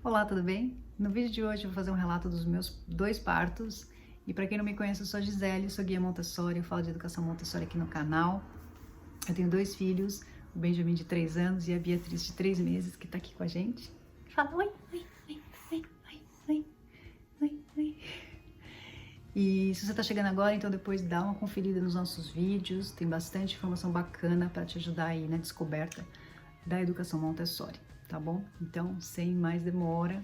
Olá, tudo bem? No vídeo de hoje eu vou fazer um relato dos meus dois partos. E para quem não me conhece, eu sou a Gisele, sou guia Montessori, eu falo de educação Montessori aqui no canal. Eu tenho dois filhos, o Benjamin de 3 anos e a Beatriz de 3 meses, que tá aqui com a gente. Fala oi, oi, oi, oi, oi, oi, oi, oi. E se você tá chegando agora, então depois dá uma conferida nos nossos vídeos, tem bastante informação bacana para te ajudar aí na descoberta da educação Montessori, tá bom? Então, sem mais demora,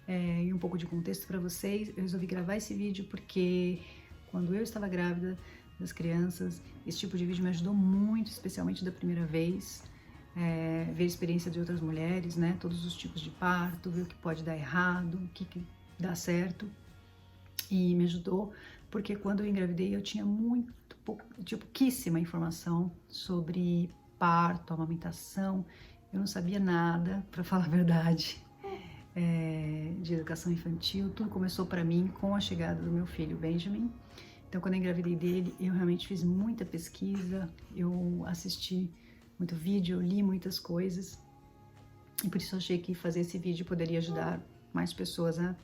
e um pouco de contexto para vocês, eu resolvi gravar esse vídeo porque quando eu estava grávida das crianças, esse tipo de vídeo me ajudou muito, especialmente da primeira vez, ver a experiência de outras mulheres, né? Todos os tipos de parto, ver o que pode dar errado, o que dá certo. E me ajudou porque quando eu engravidei eu tinha pouquíssima informação sobre parto, amamentação. Eu não sabia nada, para falar a verdade, de educação infantil. Tudo começou para mim com a chegada do meu filho Benjamin. Então, quando eu engravidei dele, eu realmente fiz muita pesquisa, eu assisti muito vídeo, eu li muitas coisas. E por isso eu achei que fazer esse vídeo poderia ajudar mais pessoas a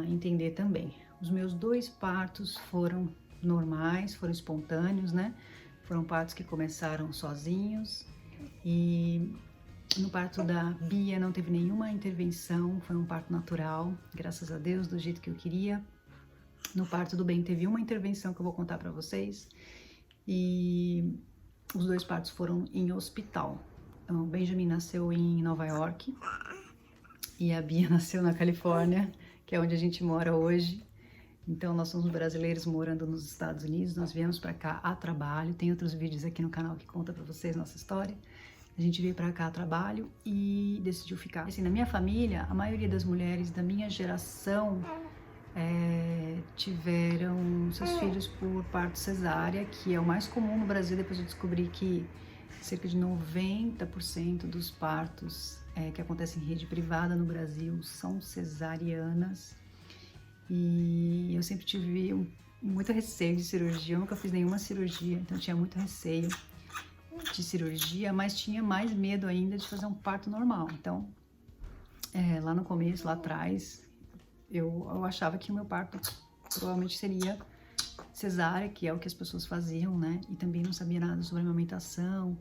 entender também. Os meus dois partos foram normais, foram espontâneos, né? Foram partos que começaram sozinhos e no parto da Bia não teve nenhuma intervenção, foi um parto natural, graças a Deus, do jeito que eu queria. No parto do Ben teve uma intervenção que eu vou contar para vocês e os dois partos foram em hospital. Então, o Benjamin nasceu em Nova York e a Bia nasceu na Califórnia, que é onde a gente mora hoje. Então, nós somos brasileiros morando nos Estados Unidos, nós viemos para cá a trabalho. Tem outros vídeos aqui no canal que conta para vocês nossa história. A gente veio para cá a trabalho e decidiu ficar. Assim, na minha família, a maioria das mulheres da minha geração tiveram seus filhos por parto cesárea, que é o mais comum no Brasil. Depois eu descobri que cerca de 90% dos partos que acontecem em rede privada no Brasil são cesarianas. E eu sempre tive muito receio de cirurgia, eu nunca fiz nenhuma cirurgia, então tinha muito receio de cirurgia, mas tinha mais medo ainda de fazer um parto normal. Então, lá no começo, lá atrás, eu achava que o meu parto provavelmente seria cesárea, que é o que as pessoas faziam, né? E também não sabia nada sobre amamentação.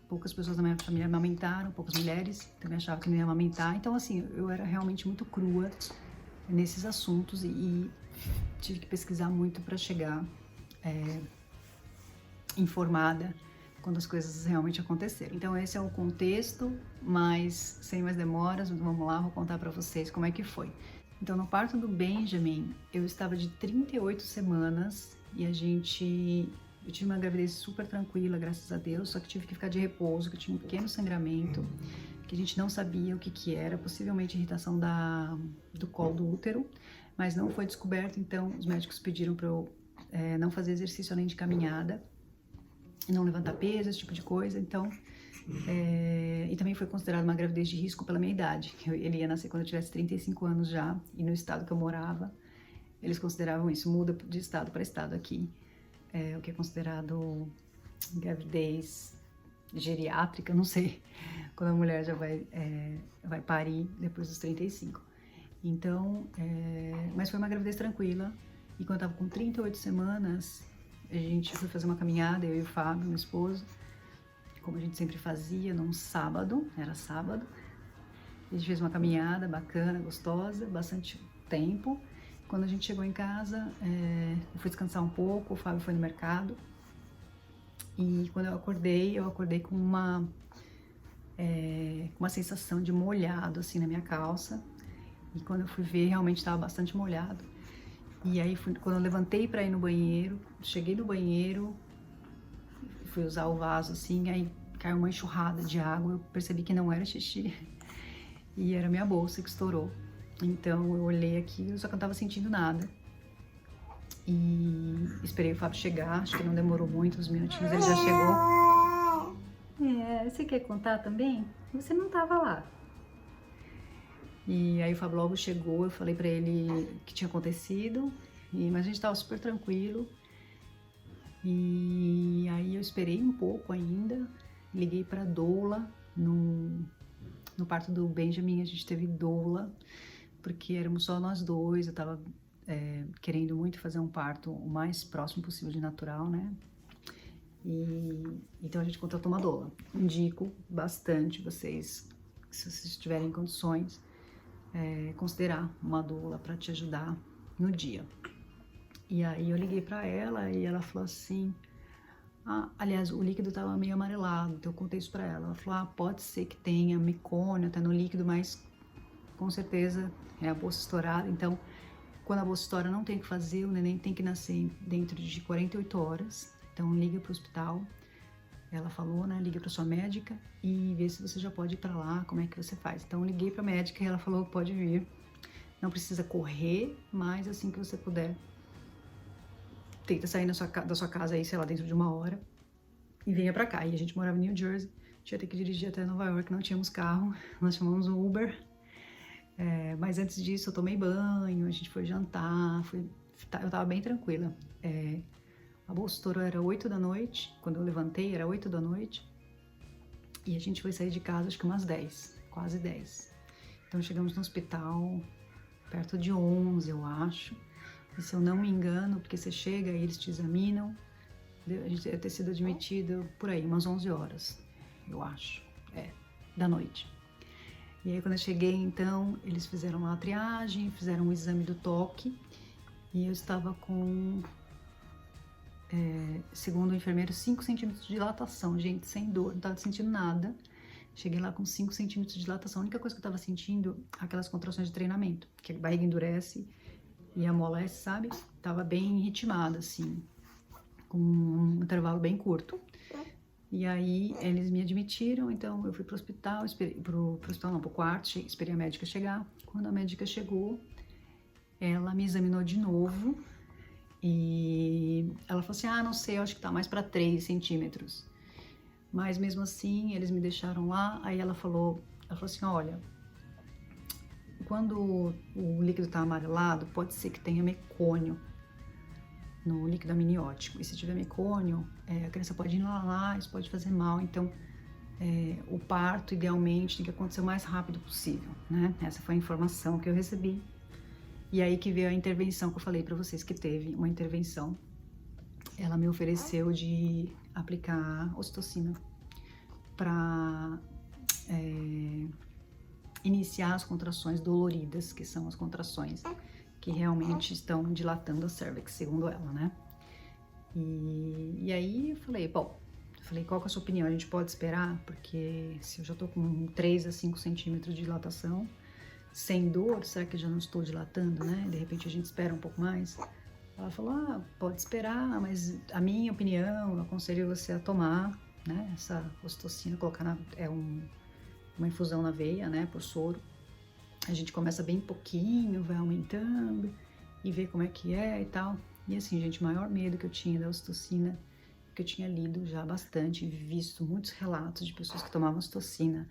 Poucas pessoas da minha família amamentaram, poucas mulheres também achavam que não ia amamentar. Então, assim, eu era realmente muito crua nesses assuntos e tive que pesquisar muito para chegar informada quando as coisas realmente aconteceram. Então esse é o contexto, mas sem mais demoras, vamos lá, vou contar para vocês como é que foi. Então no parto do Benjamin, eu estava de 38 semanas e eu tive uma gravidez super tranquila, graças a Deus, só que tive que ficar de repouso, que eu tinha um pequeno sangramento, que a gente não sabia o que era, possivelmente irritação do colo do útero, mas não foi descoberto, então os médicos pediram para eu não fazer exercício além de caminhada, e não levantar peso, esse tipo de coisa, então... e também foi considerada uma gravidez de risco pela minha idade. Ele ia nascer quando eu tivesse 35 anos já, e no estado que eu morava, eles consideravam isso, muda de estado para estado aqui, o que é considerado gravidez geriátrica, não sei, quando a mulher já vai parir depois dos 35. Então, mas foi uma gravidez tranquila, e quando eu tava com 38 semanas, a gente foi fazer uma caminhada, eu e o Fábio, meu esposo, como a gente sempre fazia, num sábado, era sábado. A gente fez uma caminhada bacana, gostosa, bastante tempo. Quando a gente chegou em casa, eu fui descansar um pouco, o Fábio foi no mercado. E quando eu acordei com uma sensação de molhado, assim, na minha calça. E quando eu fui ver, realmente estava bastante molhado. E aí, quando eu levantei para ir no banheiro, cheguei no banheiro, fui usar o vaso assim, aí caiu uma enxurrada de água, eu percebi que não era xixi, e era minha bolsa que estourou. Então eu olhei aqui, só que eu não tava sentindo nada. E esperei o Fábio chegar, acho que não demorou muito, uns minutinhos ele já chegou. Você quer contar também? Você não tava lá. E aí o Fábio logo chegou, eu falei pra ele o que tinha acontecido, mas a gente tava super tranquilo. E aí eu esperei um pouco ainda, liguei pra doula no No parto do Benjamin a gente teve doula, porque éramos só nós dois, eu tava querendo muito fazer um parto o mais próximo possível de natural, né? Então a gente contratou uma doula. Indico bastante vocês, se vocês tiverem condições, considerar uma doula para te ajudar no dia. E aí eu liguei para ela e ela falou assim, aliás, o líquido estava meio amarelado, então eu contei isso para ela. Ela falou, pode ser que tenha mecônio, tá no líquido, mas com certeza é a bolsa estourada. Então, quando a bolsa estoura, não tem o que fazer, o neném tem que nascer dentro de 48 horas. Então, liga para o hospital. Ela falou, né, liga para sua médica e vê se você já pode ir para lá, como é que você faz. Então, eu liguei para a médica e ela falou, pode vir. Não precisa correr, mas assim que você puder, tenta sair da sua casa aí, sei lá, dentro de 1 hora e venha pra cá. E a gente morava em New Jersey, tinha que dirigir até Nova York, não tínhamos carro, nós chamamos um Uber. Mas antes disso eu tomei banho, a gente foi jantar, eu tava bem tranquila. A bolsa estourou, era 8 da noite, quando eu levantei era 8 da noite. E a gente foi sair de casa acho que umas 10, quase 10. Então chegamos no hospital perto de 11, eu acho. E se eu não me engano, porque você chega e eles te examinam, a gente deve ter sido admitido por aí, umas 11 horas, eu acho, da noite. E aí quando eu cheguei, então, eles fizeram lá a triagem, fizeram o exame do toque, e eu estava com, segundo o enfermeiro, 5 centímetros de dilatação, gente, sem dor, não estava sentindo nada. Cheguei lá com 5 centímetros de dilatação, a única coisa que eu estava sentindo, aquelas contrações de treinamento, que a barriga endurece e amolece, sabe? Tava bem ritmada, assim, com um intervalo bem curto. E aí, eles me admitiram, então eu fui pro hospital, pro quarto, esperei a médica chegar. Quando a médica chegou, ela me examinou de novo e ela falou assim, não sei, eu acho que tá mais para 3 centímetros. Mas mesmo assim, eles me deixaram lá, aí ela falou assim, olha, quando o líquido tá amarelado, pode ser que tenha mecônio no líquido amniótico. E se tiver mecônio, a criança pode inalar, isso pode fazer mal. Então, o parto, idealmente, tem que acontecer o mais rápido possível, né? Essa foi a informação que eu recebi. E aí que veio a intervenção que eu falei pra vocês, que teve uma intervenção. Ela me ofereceu de aplicar ocitocina pra iniciar as contrações doloridas, que são as contrações que realmente estão dilatando a cervix, segundo ela, né? E aí eu falei, qual que é a sua opinião? A gente pode esperar? Porque se eu já tô com 3 a 5 centímetros de dilatação, sem dor, será que eu já não estou dilatando, né? De repente a gente espera um pouco mais. Ela falou, pode esperar, mas a minha opinião, eu aconselho você a tomar, né? Essa ocitocina, colocar uma infusão na veia, né? Por soro. A gente começa bem pouquinho, vai aumentando e vê como é que é e tal. E assim, gente, o maior medo que eu tinha da ocitocina, que eu tinha lido já bastante, visto muitos relatos de pessoas que tomavam ocitocina.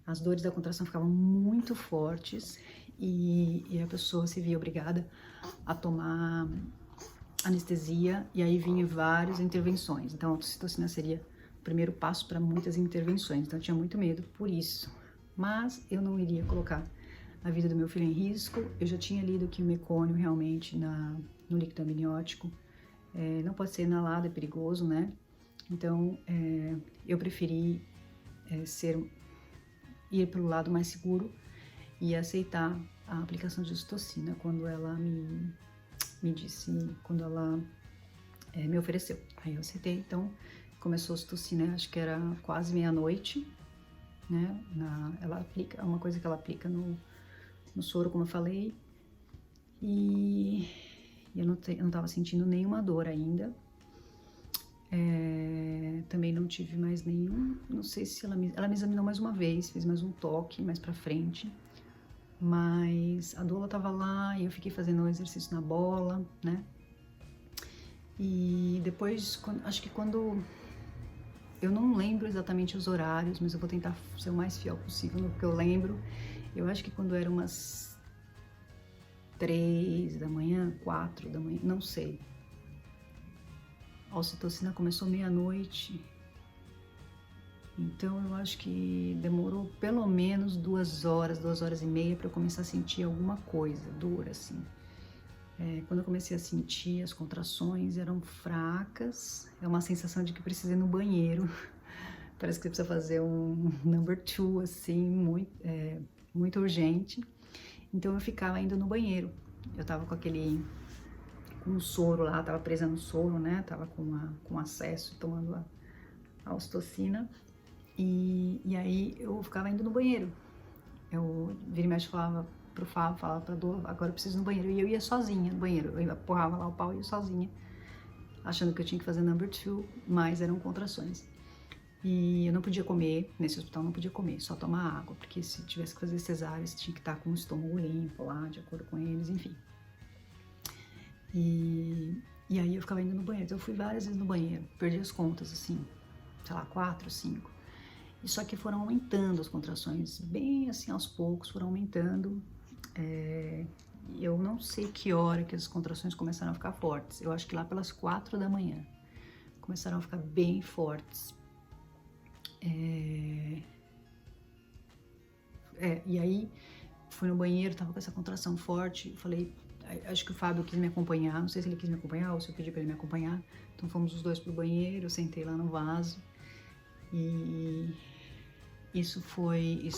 As dores da contração ficavam muito fortes e a pessoa se via obrigada a tomar anestesia e aí vinha várias intervenções. Então a ocitocina seria o primeiro passo para muitas intervenções. Então eu tinha muito medo por isso. Mas eu não iria colocar a vida do meu filho em risco. Eu já tinha lido que o mecônio realmente no líquido amniótico não pode ser inalado, é perigoso, né? Então eu preferi ir pelo lado mais seguro e aceitar a aplicação de ocitocina quando ela me disse, quando ela me ofereceu. Aí eu aceitei, então começou a ocitocina, acho que era quase meia-noite, né? Ela aplica, é uma coisa que ela aplica no soro, como eu falei, e eu não tava sentindo nenhuma dor ainda. Também não tive mais nenhum, não sei se ela me examinou mais uma vez, fez mais um toque mais pra frente, mas a doula tava lá e eu fiquei fazendo um exercício na bola, né? E depois, acho que quando, eu não lembro exatamente os horários, mas eu vou tentar ser o mais fiel possível no que eu lembro. Eu acho que quando era umas 3 da manhã, 4 da manhã, não sei. A ocitocina começou meia-noite Então eu acho que demorou pelo menos 2 horas e meia para eu começar a sentir alguma coisa dura, assim. Quando eu comecei a sentir, as contrações eram fracas, é uma sensação de que precisei ir no banheiro. Parece que você precisa fazer um number two, assim, muito urgente. Então eu ficava indo no banheiro. Eu tava com o soro lá, tava presa no soro, né? Tava com acesso, tomando a ocitocina. E aí eu ficava indo no banheiro. Eu vira e mexe, falava pro Fábio, falava pra Dor, agora eu preciso ir no banheiro. E eu ia sozinha no banheiro. Eu empurrava lá o pau e ia sozinha, achando que eu tinha que fazer number two, mas eram contrações. E eu não podia comer, nesse hospital não podia comer, só tomar água, porque se tivesse que fazer cesárea, você tinha que estar com o estômago limpo lá, de acordo com eles, enfim. E aí eu ficava indo no banheiro, então eu fui várias vezes no banheiro, perdi as contas, assim, sei lá, 4, 5. E só que foram aumentando as contrações, bem assim, aos poucos, foram aumentando. Eu não sei que hora que as contrações começaram a ficar fortes, eu acho que lá pelas 4 da manhã começaram a ficar bem fortes. E aí fui no banheiro, tava com essa contração forte, falei, acho que o Fábio quis me acompanhar, não sei se ele quis me acompanhar ou se eu pedi pra ele me acompanhar, então fomos os dois pro banheiro, eu sentei lá no vaso, e isso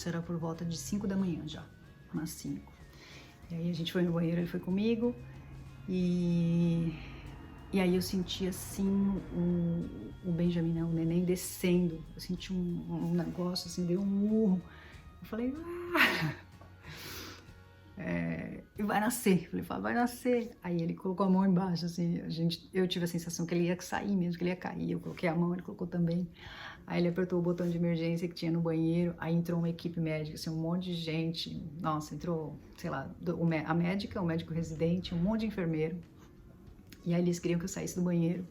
era por volta de 5 da manhã já, umas 5. E aí a gente foi no banheiro, ele foi comigo, e aí eu senti assim o Benjamin, né, o neném descendo, eu senti um negócio assim, deu um urro, eu falei, vai nascer. Eu falei, vai nascer. Aí ele colocou a mão embaixo, assim, eu tive a sensação que ele ia sair mesmo, que ele ia cair. Eu coloquei a mão, ele colocou também. Aí ele apertou o botão de emergência que tinha no banheiro, aí entrou uma equipe médica, assim, um monte de gente. Nossa, entrou, sei lá, a médica, o médico residente, um monte de enfermeiro. E aí eles queriam que eu saísse do banheiro.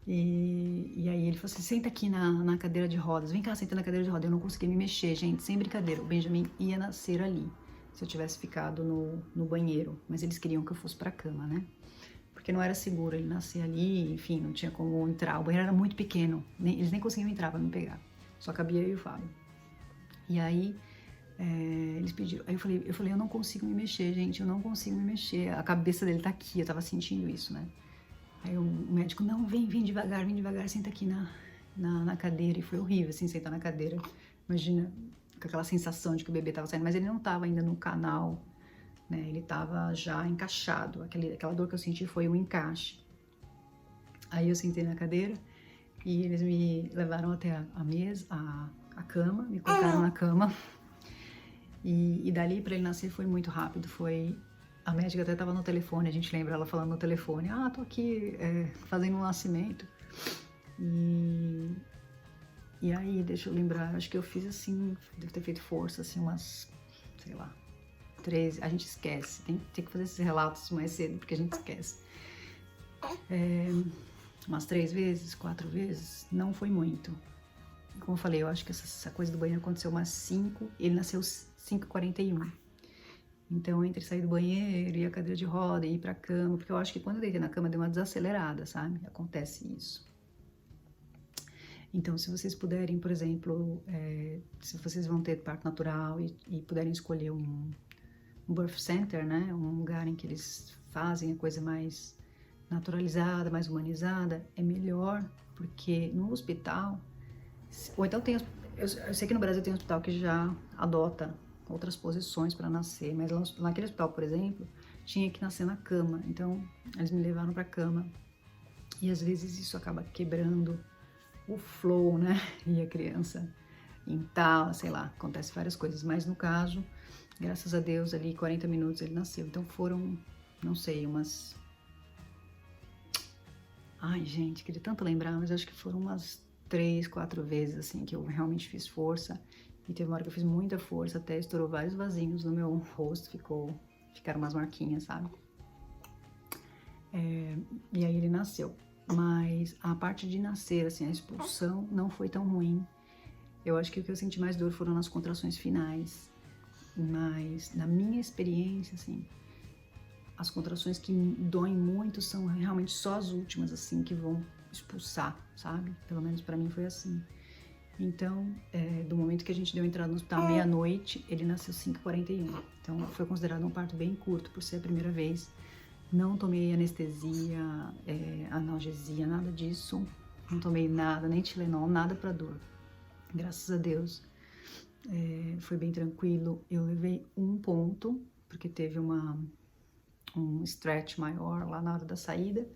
E aí ele falou assim, senta aqui na cadeira de rodas, vem cá, senta na cadeira de rodas. Eu não conseguia me mexer, gente, sem brincadeira. O Benjamin ia nascer ali, se eu tivesse ficado no banheiro. Mas eles queriam que eu fosse pra cama, né? Porque não era seguro ele nascer ali, enfim, não tinha como entrar. O banheiro era muito pequeno, eles nem conseguiam entrar pra me pegar. Só cabia eu e o Fábio. E aí eles pediram, aí eu falei, eu não consigo me mexer, gente, eu não consigo me mexer. A cabeça dele tá aqui, eu tava sentindo isso, né? Aí o médico, não, vem devagar, senta aqui na cadeira. E foi horrível, assim, sentar na cadeira. Imagina, com aquela sensação de que o bebê tava saindo. Mas ele não tava ainda no canal, né? Ele tava já encaixado. Aquela dor que eu senti foi o encaixe. Aí eu sentei na cadeira e eles me levaram até a mesa, a cama, me colocaram na cama. E dali pra ele nascer foi muito rápido, a médica até tava no telefone, a gente lembra ela falando no telefone, tô aqui fazendo um nascimento. E aí, deixa eu lembrar, acho que eu fiz assim, devo ter feito força, assim, umas, sei lá, 13, a gente esquece, tem que fazer esses relatos mais cedo, porque a gente esquece. Umas 3 vezes, 4 vezes, não foi muito. Como eu falei, eu acho que essa coisa do banheiro aconteceu umas 5, ele nasceu 5h41. Então, entre sair do banheiro e a cadeira de roda e ir pra cama, porque eu acho que quando eu deitei na cama deu uma desacelerada, sabe? Acontece isso. Então, se vocês puderem, por exemplo, se vocês vão ter parto natural e puderem escolher um birth center, né? Um lugar em que eles fazem a coisa mais naturalizada, mais humanizada, é melhor, porque no hospital, ou então eu sei que no Brasil tem um hospital que já adota outras posições para nascer, mas naquele hospital, por exemplo, tinha que nascer na cama, então eles me levaram para cama e às vezes isso acaba quebrando o flow, né? E a criança entala, sei lá, acontece várias coisas, mas no caso, graças a Deus, ali 40 minutos ele nasceu, então foram, não sei, umas... Ai, gente, queria tanto lembrar, mas acho que foram umas 3, 4 vezes, assim, que eu realmente fiz força. E teve uma hora que eu fiz muita força, até estourou vários vasinhos no meu rosto, ficaram umas marquinhas, sabe? E aí ele nasceu. Mas a parte de nascer, assim, a expulsão não foi tão ruim. Eu acho que o que eu senti mais dor foram nas contrações finais. Mas, na minha experiência, assim, as contrações que doem muito são realmente só as últimas, assim, que vão expulsar, sabe? Pelo menos pra mim foi assim. Então, do momento que a gente deu entrada no hospital meia-noite, ele nasceu 5h41. Então, foi considerado um parto bem curto, por ser a primeira vez. Não tomei anestesia, analgesia, nada disso. Não tomei nada, nem Tilenol, nada pra dor. Graças a Deus, foi bem tranquilo. Eu levei um ponto, porque teve um stretch maior lá na hora da saída.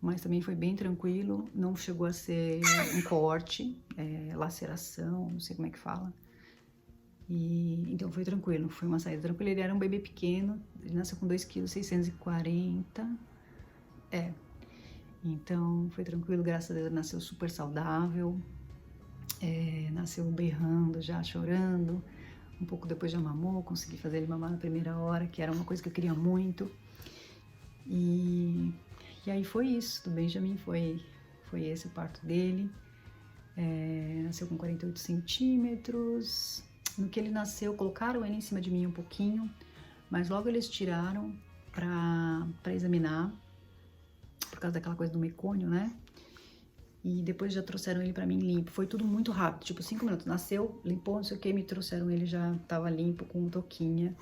Mas também foi bem tranquilo, não chegou a ser um corte, laceração, não sei como é que fala. Então foi tranquilo, foi uma saída tranquila. Ele era um bebê pequeno, ele nasceu com 2,640 kg. Então foi tranquilo, graças a Deus, ele nasceu super saudável, nasceu berrando já, chorando. Um pouco depois já mamou, consegui fazer ele mamar na primeira hora, que era uma coisa que eu queria muito. E aí foi isso, do Benjamin foi esse o parto dele. Nasceu com 48 centímetros. No que ele nasceu, colocaram ele em cima de mim um pouquinho, mas logo eles tiraram pra examinar, por causa daquela coisa do mecônio, né? E depois já trouxeram ele pra mim limpo. Foi tudo muito rápido, tipo 5 minutos. Nasceu, limpou, não sei o que, me trouxeram ele, já tava limpo, com touquinha.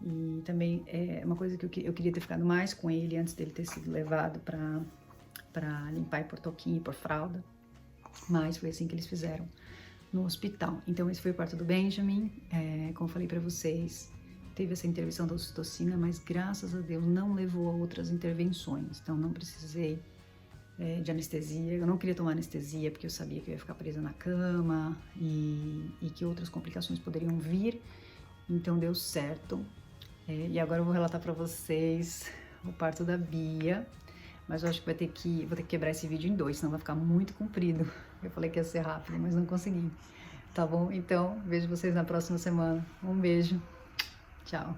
E também é uma coisa que eu queria ter ficado mais com ele antes dele ter sido levado pra limpar e por touquinha e por fralda. Mas foi assim que eles fizeram no hospital. Então esse foi o parto do Benjamin. Como eu falei pra vocês, teve essa intervenção da ocitocina, mas graças a Deus não levou a outras intervenções. Então não precisei de anestesia. Eu não queria tomar anestesia porque eu sabia que eu ia ficar presa na cama e que outras complicações poderiam vir. Então deu certo. E agora eu vou relatar pra vocês o parto da Bia, mas eu acho que vou ter que quebrar esse vídeo em 2, senão vai ficar muito comprido. Eu falei que ia ser rápido, mas não consegui. Tá bom? Então, vejo vocês na próxima semana. Um beijo. Tchau.